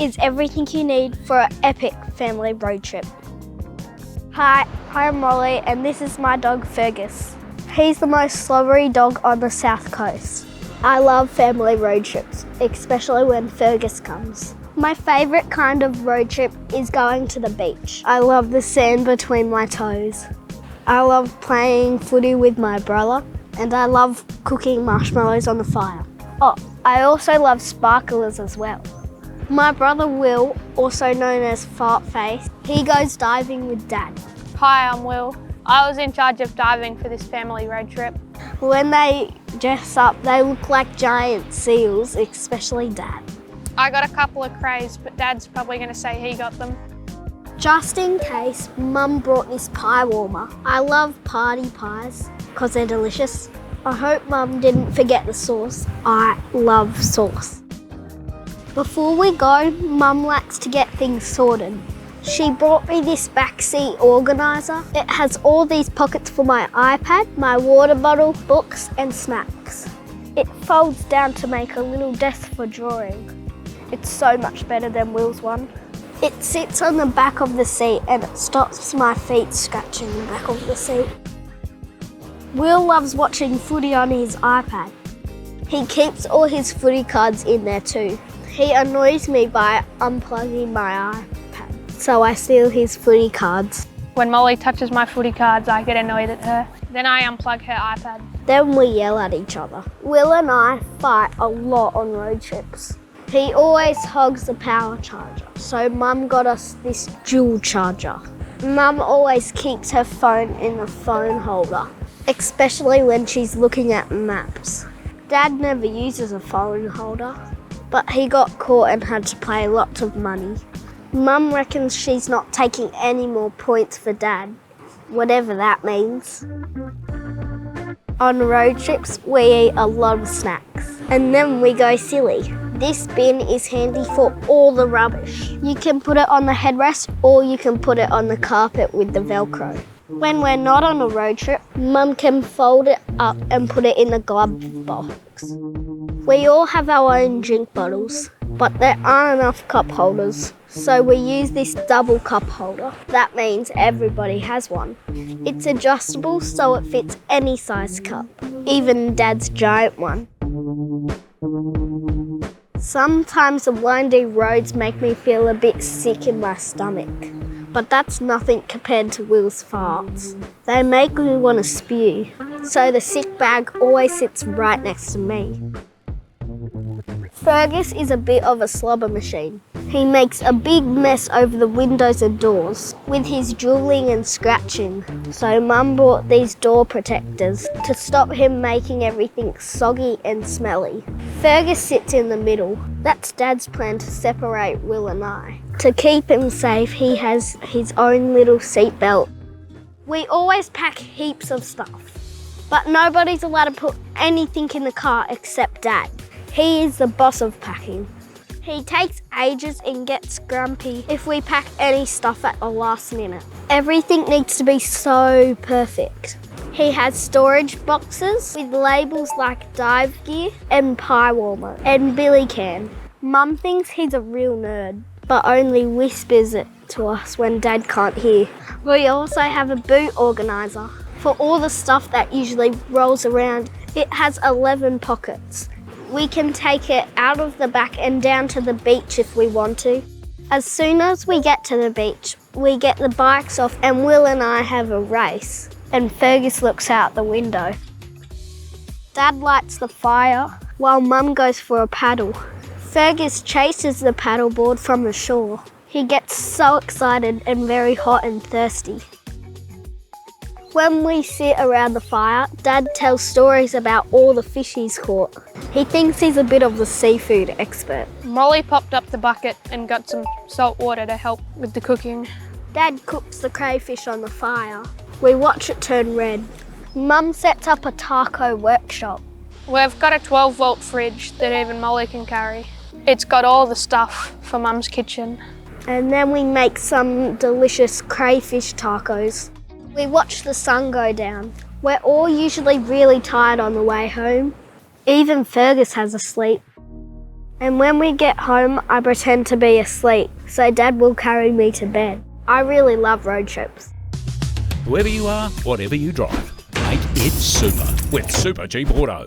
is everything you need for an epic family road trip. Hi, I'm Molly and this is my dog Fergus. He's the most slobbery dog on the south coast. I love family road trips, especially when Fergus comes. My favourite kind of road trip is going to the beach. I love the sand between my toes. I love playing footy with my brother and I love cooking marshmallows on the fire. Oh, I also love sparklers as well. My brother Will, also known as Fart Face, he goes diving with Dad. Hi, I'm Will. I was in charge of diving for this family road trip. When they dress up, they look like giant seals, especially Dad. I got a couple of crays, but Dad's probably going to say he got them. Just in case, Mum brought this pie warmer. I love party pies because they're delicious. I hope Mum didn't forget the sauce. I love sauce. Before we go, Mum likes to get things sorted. She brought me this backseat organiser. It has all these pockets for my iPad, my water bottle, books and snacks. It folds down to make a little desk for drawing. It's so much better than Will's one. It sits on the back of the seat and it stops my feet scratching the back of the seat. Will loves watching footy on his iPad. He keeps all his footy cards in there too. He annoys me by unplugging my iPad, so I steal his footy cards. When Molly touches my footy cards, I get annoyed at her. Then I unplug her iPad. Then we yell at each other. Will and I fight a lot on road trips. He always hogs the power charger, so Mum got us this dual charger. Mum always keeps her phone in the phone holder, especially when she's looking at maps. Dad never uses a phone holder, but he got caught and had to pay lots of money. Mum reckons she's not taking any more points for Dad, whatever that means. On road trips, we eat a lot of snacks, and then we go silly. This bin is handy for all the rubbish. You can put it on the headrest or you can put it on the carpet with the Velcro. When we're not on a road trip, Mum can fold it up and put it in the glove box. We all have our own drink bottles, but there aren't enough cup holders, so we use this double cup holder. That means everybody has one. It's adjustable so it fits any size cup, even Dad's giant one. Sometimes the windy roads make me feel a bit sick in my stomach, but that's nothing compared to Will's farts. They make me want to spew, so the sick bag always sits right next to me. Fergus is a bit of a slobber machine. He makes a big mess over the windows and doors with his drooling and scratching. So Mum bought these door protectors to stop him making everything soggy and smelly. Fergus sits in the middle. That's Dad's plan to separate Will and I. To keep him safe, he has his own little seatbelt. We always pack heaps of stuff, but nobody's allowed to put anything in the car except Dad. He is the boss of packing. He takes ages and gets grumpy if we pack any stuff at the last minute. Everything needs to be so perfect. He has storage boxes with labels like dive gear and pie warmer and billy can. Mum thinks he's a real nerd, but only whispers it to us when Dad can't hear. We also have a boot organiser for all the stuff that usually rolls around. It has 11 pockets. We can take it out of the back and down to the beach if we want to. As soon as we get to the beach, we get the bikes off and Will and I have a race. And Fergus looks out the window. Dad lights the fire while Mum goes for a paddle. Fergus chases the paddleboard from the shore. He gets so excited and very hot and thirsty. When we sit around the fire, Dad tells stories about all the fish he's caught. He thinks he's a bit of a seafood expert. Molly popped up the bucket and got some salt water to help with the cooking. Dad cooks the crayfish on the fire. We watch it turn red. Mum sets up a taco workshop. We've got a 12-volt fridge that even Molly can carry. It's got all the stuff for Mum's kitchen. And then we make some delicious crayfish tacos. We watch the sun go down. We're all usually really tired on the way home. Even Fergus has a sleep. And when we get home, I pretend to be asleep, so Dad will carry me to bed. I really love road trips. Whoever you are, whatever you drive, make it super with Supercheap Auto.